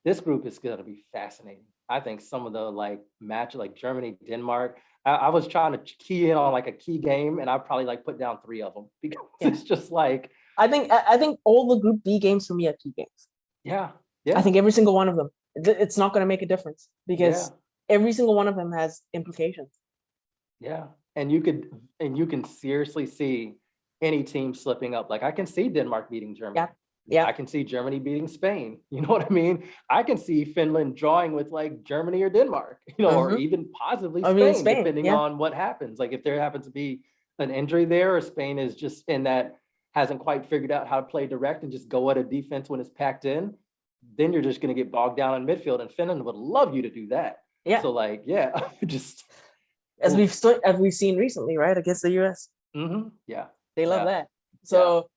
this group is going to be fascinating. I think some of the match like Germany, Denmark. I was trying to key in on like a key game, and I probably like put down 3 of them because it's just like I think all the Group B games for me are key games. Yeah. I think every single one of them. It's not going to make a difference because every single one of them has implications. Yeah, and you can seriously see any team slipping up. Like I can see Denmark beating Germany. Yeah. I can see Germany beating Spain. You know what I mean? I can see Finland drawing with like Germany or Denmark, or even possibly Spain, depending on what happens. Like if there happens to be an injury there, or Spain is just in that hasn't quite figured out how to play direct and just go at a defense when it's packed in, then you're just going to get bogged down in midfield. And Finland would love you to do that. Yeah. So just as we've seen recently, right, against the US. Yeah. They love that. So.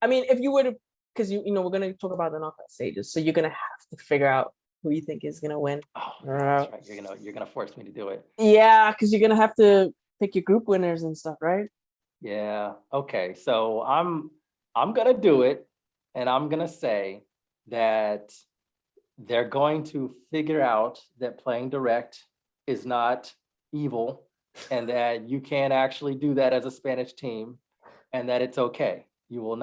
I mean, if you were to, because we're going to talk about the knockout stages, so you're going to have to figure out who you think is going to win. Oh, that's right. You're gonna force me to do it. Yeah, because you're going to have to pick your group winners and stuff, right? Yeah. Okay. So I'm gonna do it, and I'm gonna say that they're going to figure out that playing direct is not evil, and that you can actually do that as a Spanish team, and that it's okay. There will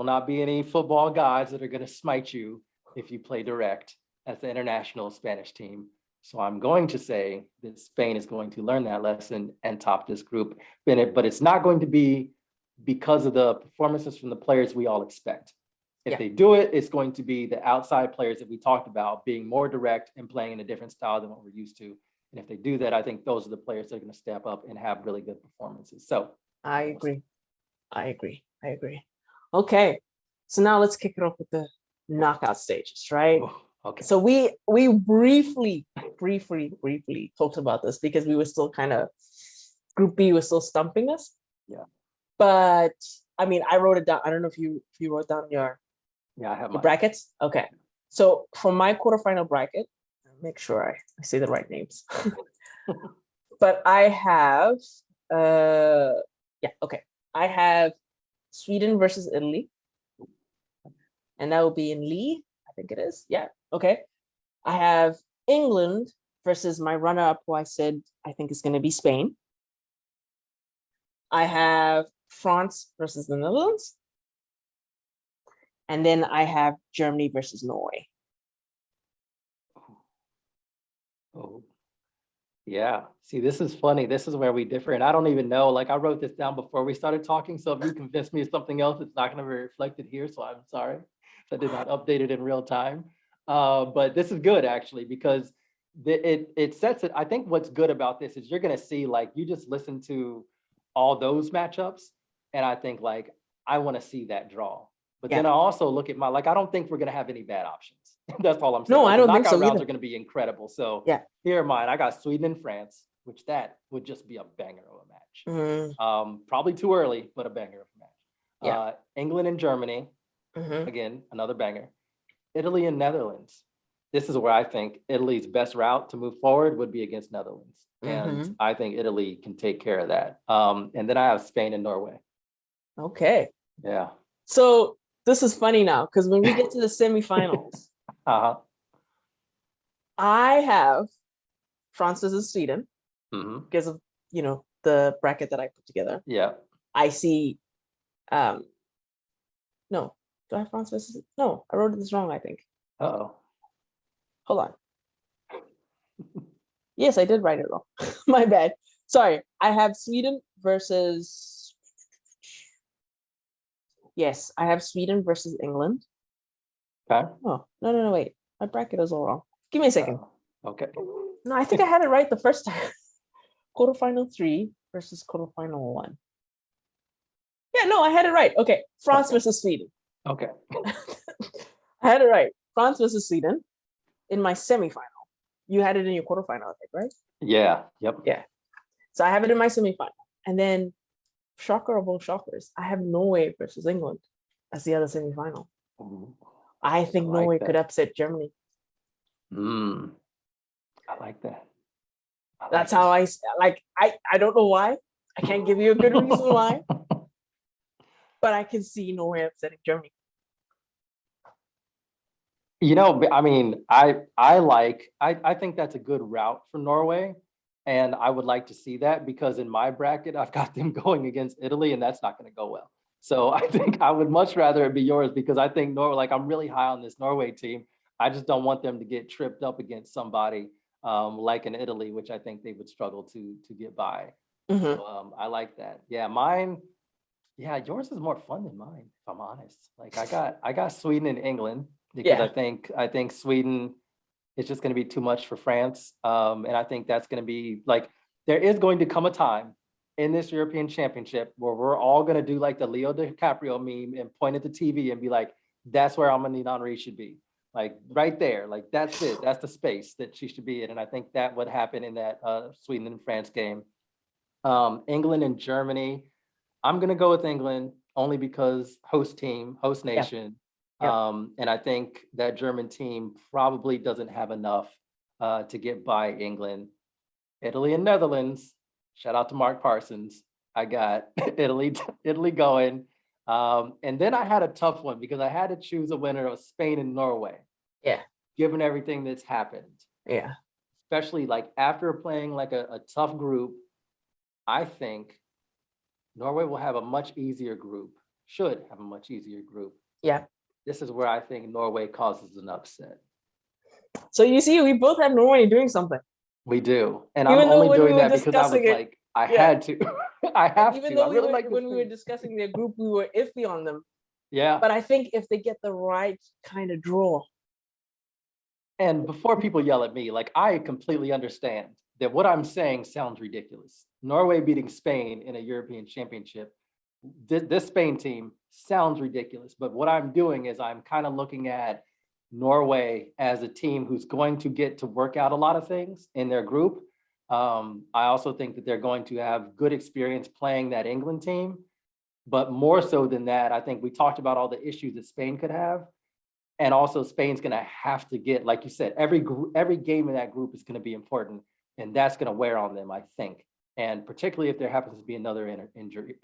not be any football gods that are going to smite you if you play direct as the international Spanish team. So I'm going to say that Spain is going to learn that lesson and top this group. But it's not going to be because of the performances from the players we all expect. If they do it, it's going to be the outside players that we talked about being more direct and playing in a different style than what we're used to. And if they do that, I think those are the players that are going to step up and have really good performances. So I agree. Okay, so now let's kick it off with the knockout stages, right? Okay. So we briefly talked about this because we were still kind of, Group B was still stumping us. Yeah. But I mean, I wrote it down. I don't know if you wrote down your I have my brackets. Okay. So for my quarterfinal bracket, make sure I say the right names. But I have I have Sweden versus Italy. And that will be in Lee, I think it is. Yeah. Okay. I have England versus my runner-up, who I said I think is going to be Spain. I have France versus the Netherlands. And then I have Germany versus Norway. Oh, yeah. See, this is funny. This is where we differ. And I don't even know, like I wrote this down before we started talking. So if you convince me of something else, it's not going to be reflected here. So I'm sorry if I did not update it in real time. But this is good actually, because it sets it. I think what's good about this is you're going to see, like, you just listen to all those matchups. And I think like, I want to see that draw. But then I also look at I don't think we're going to have any bad options. That's all I'm saying. No, I don't think so. Knockout rounds are going to be incredible. So here are mine. I got Sweden and France, which that would just be a banger of a match. Probably too early, but a banger of a match. England and Germany, again, another banger. Italy and Netherlands. This is where I think Italy's best route to move forward would be against Netherlands. And I think Italy can take care of that. And then I have Spain and Norway. Okay. Yeah. So this is funny now, because when we get to the semifinals, I have France versus Sweden because of, the bracket that I put together. Yeah. I see, no, do I have France versus, no, I wrote this wrong, I think. Uh-oh. Hold on. Yes, I did write it wrong. My bad. Sorry. I have Sweden versus, yes, I have Sweden versus England. Okay. Oh, no, wait. My bracket is all wrong. Give me a second. Okay. No, I think I had it right the first time. Quarterfinal 3 versus quarterfinal 1. Yeah, no, I had it right. Okay, France versus Sweden. Okay. I had it right. France versus Sweden in my semifinal. You had it in your quarterfinal, I think, right? Yeah. Yep. Yeah. So I have it in my semifinal. And then, shocker of all shockers, I have Norway versus England as the other semifinal. I think like Norway could that. upset Germany. I like that. That's how I don't know why. I can't give you a good reason why, but I can see Norway upsetting Germany. I mean, I think that's a good route for Norway. And I would like to see that because in my bracket, I've got them going against Italy, and that's not going to go well. So I think I would much rather it be yours because I think Norway, like I'm really high on this Norway team. I just don't want them to get tripped up against somebody like in Italy, which I think they would struggle to get by. Mhm. So I like that. Yeah, mine. Yeah, yours is more fun than mine, if I'm honest. Like I got Sweden and England because Yeah. I think Sweden is just going to be too much for France. And I think that's going to be like there is going to come a time in this European Championship where we're all going to do like the Leo DiCaprio meme and point at the TV and be like, that's where Amandine Henry should be. Like right there, like that's it. That's the space that she should be in. And I think that would happen in that Sweden and France game. England and Germany. I'm going to go with England only because host team, host Yeah. nation. Yeah. And I think that German team probably doesn't have enough to get by England. Italy and Netherlands. Shout out to Mark Parsons. I got Italy going. And then I had a tough one because I had to choose a winner of Spain and Norway, Yeah. given everything that's happened, Yeah. especially like after playing like a tough group. I think Norway will have a much easier group, should have a much easier group. Yeah. This is where I think Norway causes an upset. So you see, we both have Norway doing something. We do. And I'm Even though only when we doing were that because I was discussing it, like, I yeah. had to. I have even to. though I really like this when we were team. discussing their group, we were iffy on them. Yeah. But I think if they get the right kind of draw. And before people yell at me, like I completely understand that what I'm saying sounds ridiculous. Norway beating Spain in a European Championship, this Spain team sounds ridiculous. But what I'm doing is I'm kind of looking at Norway as a team who's going to get to work out a lot of things in their group. I also think that they're going to have good experience playing that England team. But more so than that, I think we talked about all the issues that Spain could have. And also Spain's going to have to get, like you said, every game in that group is going to be important. And that's going to wear on them, I think. And particularly if there happens to be another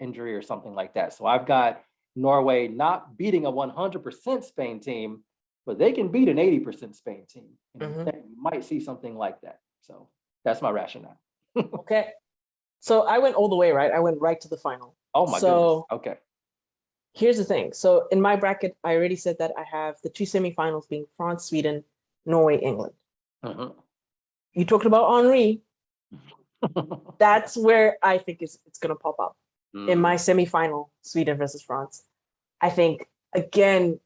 injury or something like that. So I've got Norway not beating a 100% Spain team, but they can beat an 80% Spain team. And you might see something like that. So that's my rationale. Okay. So I went all the way, right? I went right to the final. Oh my goodness. Okay. Here's the thing. So in my bracket, I already said that I have the two semifinals being France, Sweden, Norway, England. You talked about Henri. That's where I think it's going to pop up in my semifinal, Sweden versus France. I think, again,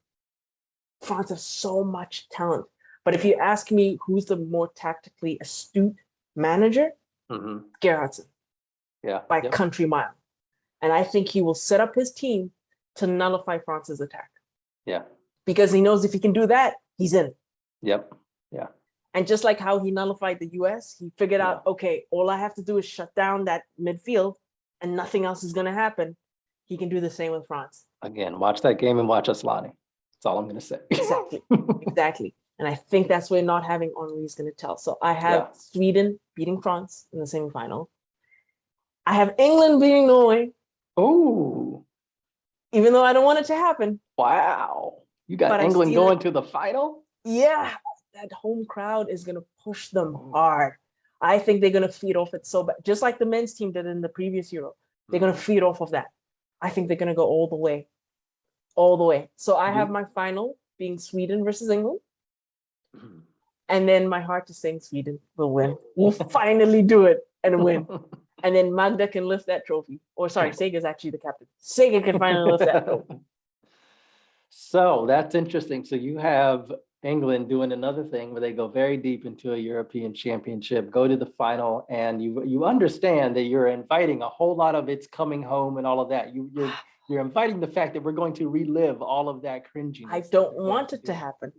France has so much talent. But if you ask me who's the more tactically astute manager, Gerhardsen. Yeah. By country mile. And I think he will set up his team to nullify France's attack. Yeah. Because he knows if he can do that, he's in. Yep. Yeah. And just like how he nullified the US, he figured out, okay, all I have to do is shut down that midfield and nothing else is going to happen. He can do the same with France. Again, watch that game and watch Aslani. That's all I'm going to say. Exactly. Exactly. And I think that's where not having Henri is going to tell. So I have Sweden beating France in the semifinal. I have England beating Norway. Oh. Even though I don't want it to happen. Wow. You got England going to the final? Yeah. That home crowd is going to push them hard. I think they're going to feed off it so bad. Just like the men's team did in the previous Euro. They're going to feed off of that. I think they're going to go all the way. All the way. So I have my final being Sweden versus England. And then my heart is saying Sweden will win. We'll finally do it and win. And then Magda can lift that trophy. Or sorry, Sega's actually the captain. Sega can finally lift that trophy. So that's interesting. So you have England doing another thing where they go very deep into a European Championship, go to the final, and you understand that you're inviting a whole lot of it's coming home and all of that. You're inviting the fact that we're going to relive all of that cringiness. I don't want it to happen.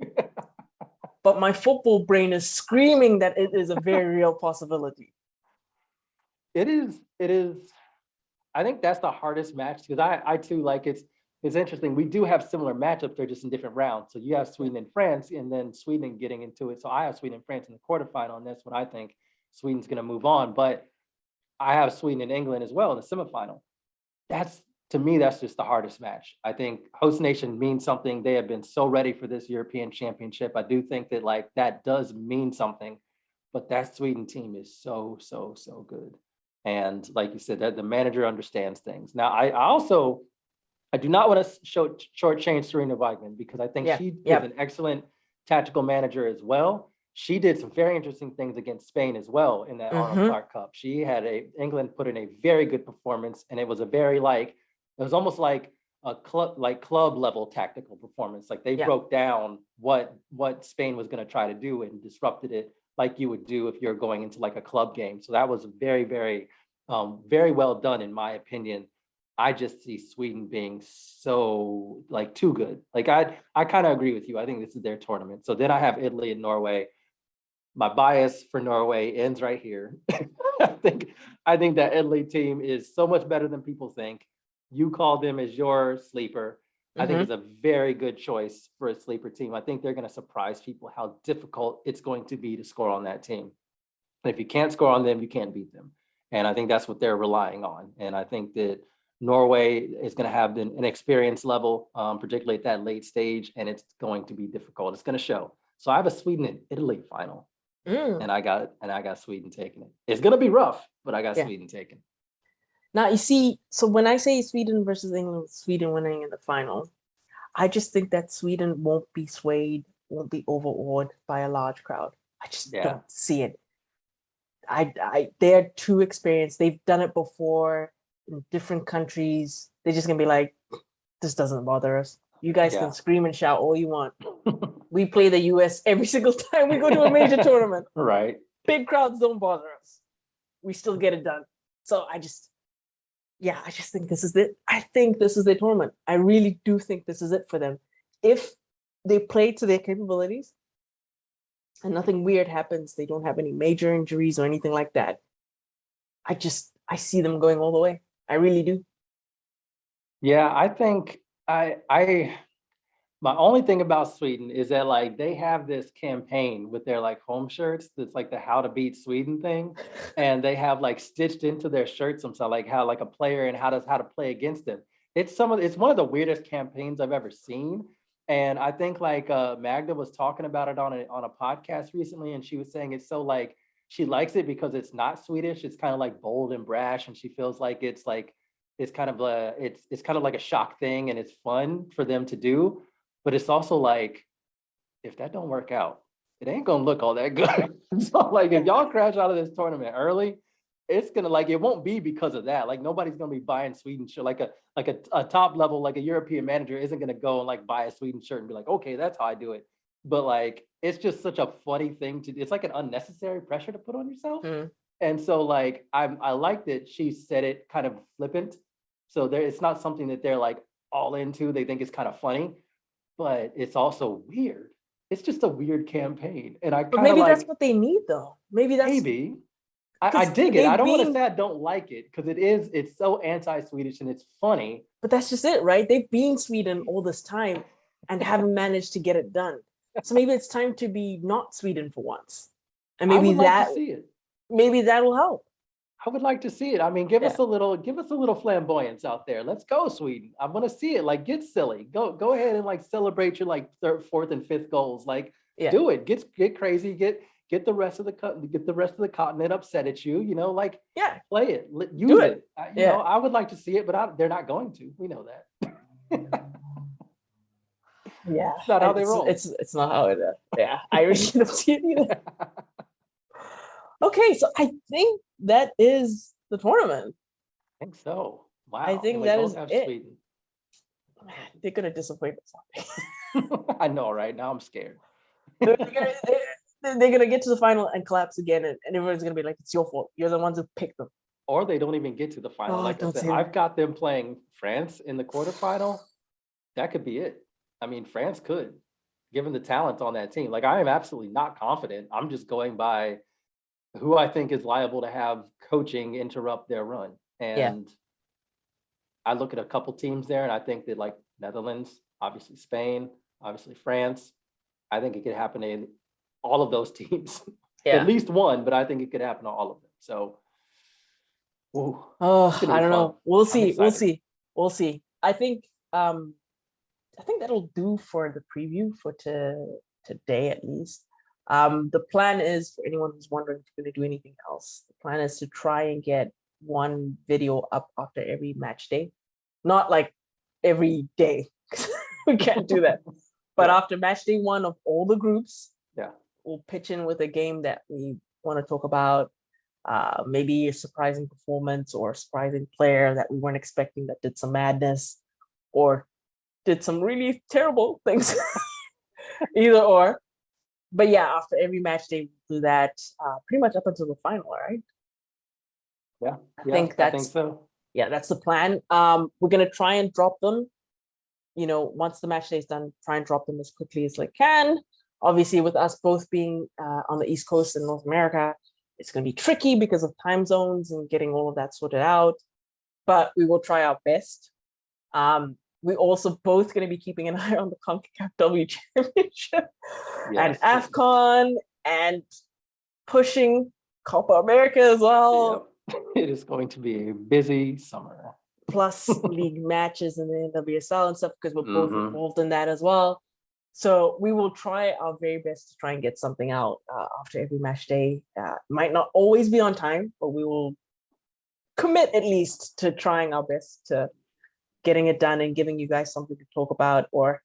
But my football brain is screaming that it is a very real possibility. It is. I think that's the hardest match because I too like it's It's interesting. We do have similar matchups. They're just in different rounds. So you have Sweden and France, and then Sweden getting into it. So I have Sweden and France in the quarterfinal, and that's what I think Sweden's going to move on. But I have Sweden and England as well in the semifinal. That's, to me, that's just the hardest match. I think host nation means something. They have been so ready for this European Championship. I do think that like that does mean something, but that Sweden team is so good. And like you said, that the manager understands things. Now, I do not want to shortchange Serena Weigman because I think Yeah, she is yeah. an excellent tactical manager as well. She did some very interesting things against Spain as well in that Arnold Clark Cup. She had England put in a very good performance, and it was a very it was almost like a club level tactical performance. Like they broke down what Spain was going to try to do and disrupted it like you would do if you're going into like a club game. So that was very, very well done in my opinion. I just see Sweden being so like too good. Like I kind of agree with you. I think this is their tournament. So then I have Italy and Norway. My bias for Norway ends right here. I think that Italy team is so much better than people think. You call them as your sleeper. I think it's a very good choice for a sleeper team. I think they're going to surprise people how difficult it's going to be to score on that team. And if you can't score on them, you can't beat them. And I think that's what they're relying on. And I think that Norway is going to have an experience level, particularly at that late stage, and it's going to be difficult. It's going to show. So I have a Sweden and Italy final, and I got Sweden taking it. It's going to be rough, but I got Sweden taking. Now you see, so when I say Sweden versus England, Sweden winning in the final, I just think that Sweden won't be swayed, won't be overawed by a large crowd. I just don't see it. They're too experienced. They've done it before in different countries. They're just gonna be like, this doesn't bother us. You guys can scream and shout all you want. We play the US every single time we go to a major tournament. Right. Big crowds don't bother us. We still get it done. So I just think this is it. I think this is their tournament. I really do think this is it for them. If they play to their capabilities and nothing weird happens, they don't have any major injuries or anything like that, I see them going all the way. I really do. Yeah, I think my only thing about Sweden is that like they have this campaign with their like home shirts that's like the how to beat Sweden thing. And they have like stitched into their shirts some stuff like how like a player and how to play against them. It's one of the weirdest campaigns I've ever seen. And I think like Magda was talking about it on a podcast recently, and she was saying it's so like she likes it because it's not Swedish. It's kind of like bold and brash, and she feels like it's kind of like a shock thing, and it's fun for them to do. But it's also like, if that don't work out, it ain't gonna look all that good. So like, if y'all crash out of this tournament early, it's gonna like it won't be because of that. Like nobody's gonna be buying Sweden shirt. Like a top level, like a European manager isn't gonna go and like buy a Sweden shirt and be like, okay, that's how I do it. But like, it's just such a funny thing to do. It's like an unnecessary pressure to put on yourself. And so like, I like that she said it kind of flippant. So it's not something that they're like all into. They think it's kind of funny. But it's also weird. It's just a weird campaign. And maybe that's what they need though. Maybe I dig it. I don't want to say I don't like it because it's so anti-Swedish and it's funny. But that's just it, right? They've been Sweden all this time and haven't managed to get it done. So maybe it's time to be not Sweden for once. And maybe maybe that'll help. I would like to see it. I mean, give us a little flamboyance out there. Let's go, Sweden. I want to see it. Like, get silly. Go ahead and like celebrate your like third, fourth, and fifth goals. Like, do it. Get crazy. Get the rest of the continent upset at you. You know, like play it. Use it. You know, I would like to see it, but they're not going to. We know that. It's not how they roll. It's not how it is. Yeah, Irish don't see it either. Okay, so I think that is the tournament. I think so. Wow. I think that is it. Sweden. Man, they're gonna disappoint us. I know, right? Now I'm scared. They're gonna get to the final and collapse again, and everyone's gonna be like, "It's your fault. You're the ones who picked them." Or they don't even get to the final. Like I said, I've got them playing France in the quarterfinal. That could be it. I mean, France could, given the talent on that team. Like, I am absolutely not confident. I'm just going by who I think is liable to have coaching interrupt their run. And I look at a couple teams there, and I think that like Netherlands, obviously Spain, obviously France. I think it could happen in all of those teams. At least one, but I think it could happen to all of them. So, whoa, Oh, it's gonna I be don't fun. know. We'll I'm see. We'll excited. see. We'll see. I think that'll do for the preview for today at least. The plan is, for anyone who's wondering if we're going to do anything else, the plan is to try and get one video up after every match day. Not like every day. We can't do that. But Yeah. after match day one of all the groups, Yeah. we'll pitch in with a game that we want to talk about. Maybe a surprising performance or a surprising player that we weren't expecting that did some madness or did some really terrible things. Either or. But yeah, after every match day, we'll do that pretty much up until the final, right? Yeah. I think so. Yeah, that's the plan. We're gonna try and drop them, once the match day is done, try and drop them as quickly as I can. Obviously, with us both being on the East Coast in North America, it's going to be tricky because of time zones and getting all of that sorted out. But we will try our best. We're also both going to be keeping an eye on the CONCACAF W Championship and AFCON and pushing Copa America as well. Yep. It is going to be a busy summer. Plus league matches in the NWSL and stuff because we're both involved in that as well. So we will try our very best to try and get something out after every match day. Might not always be on time, but we will commit at least to trying our best to getting it done and giving you guys something to talk about or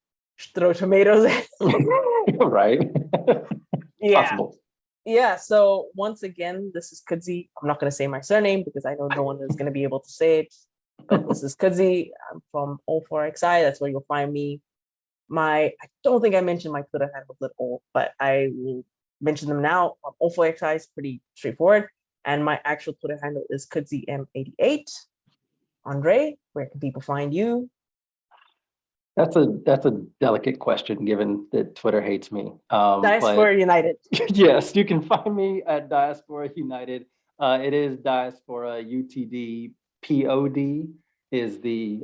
throw tomatoes at. Right. Yeah. Possible. Yeah. So once again, this is Kudzi. I'm not going to say my surname because I know no one is going to be able to say it. But this is Kudzi. I'm from O4XI. That's where you'll find me. I don't think I mentioned my Twitter handles at all, but I will mention them now. O4XI is pretty straightforward. And my actual Twitter handle is KudziM88. André, where can people find you? That's a delicate question given that Twitter hates me. Diaspora United. Yes, you can find me at Diaspora United. It is Diaspora UTD POD is the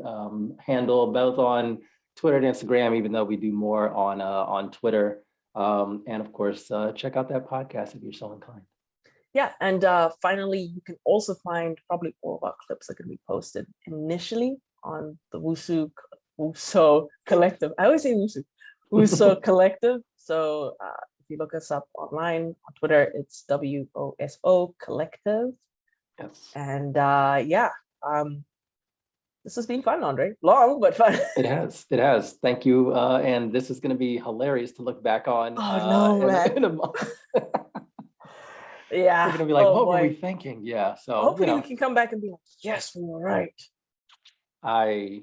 handle, both on Twitter and Instagram, even though we do more on Twitter. And of course, check out that podcast if you're so inclined. Yeah, and finally, you can also find probably all of our clips are going to be posted initially on the WoSo Collective. I always say WoSo Collective. So if you look us up online on Twitter, it's WoSo Collective. Yes. And this has been fun, André. Long, but fun. It has. Thank you. And this is going to be hilarious to look back on in a month. Yeah. We're going to be like, what were we thinking? Yeah. So hopefully we can come back and be like, yes, we were right.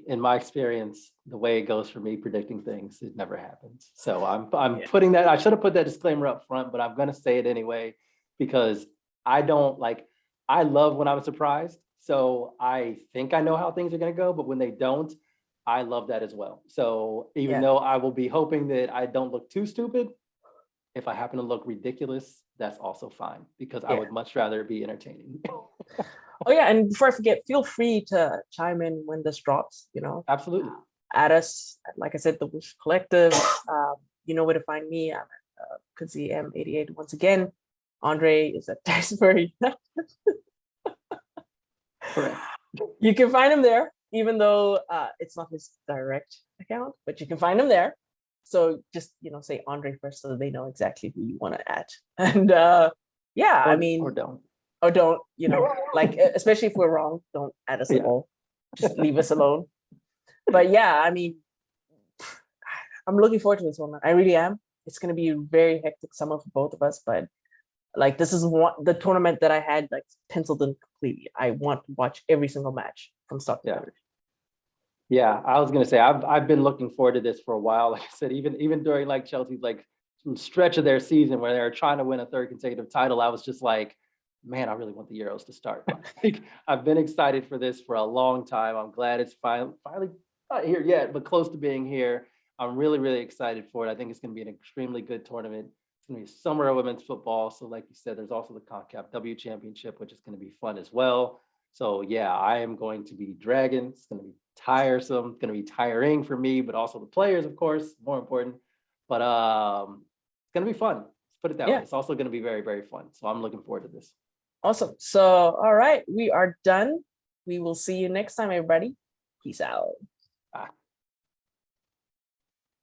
In my experience, the way it goes for me predicting things, it never happens. So I'm putting that, I should have put that disclaimer up front, but I'm going to say it anyway, because I love when I'm surprised. So I think I know how things are going to go, but when they don't, I love that as well. So even though I will be hoping that I don't look too stupid, if I happen to look ridiculous, that's also fine, because I would much rather be entertaining. Oh yeah, and before I forget, feel free to chime in when this drops, Absolutely. Add us, like I said, the WoSo Collective. You know where to find me. I'm at KudziM88 once again. André is at Diaspora United. Correct. You can find him there, even though it's not his direct account, but you can find him there. So just, say André first so they know exactly who you want to add. And or don't, like, especially if we're wrong, don't add us at all. Just leave us alone. But yeah, I mean, I'm looking forward to this one. I really am. It's going to be a very hectic summer for both of us, but like, this is the tournament that I had like penciled in completely. I want to watch every single match from start to finish. Yeah, I was gonna say I've been looking forward to this for a while. Like I said, even during like Chelsea's like stretch of their season where they were trying to win a third consecutive title, I was just like, man, I really want the Euros to start. Like, I've been excited for this for a long time. I'm glad it's finally not here yet, but close to being here. I'm really, really excited for it. I think it's going to be an extremely good tournament. It's going to be summer of women's football. So like you said, there's also the CONCACAF W Championship, which is going to be fun as well. So yeah, I am going to be dragging. It's going to be tiresome, it's gonna be tiring for me, but also the players, of course, more important. But it's gonna be fun. Let's put it that Yeah. way. It's also gonna be very, very fun. So I'm looking forward to this. Awesome. So, all right, we are done. We will see you next time, everybody. Peace out. Bye.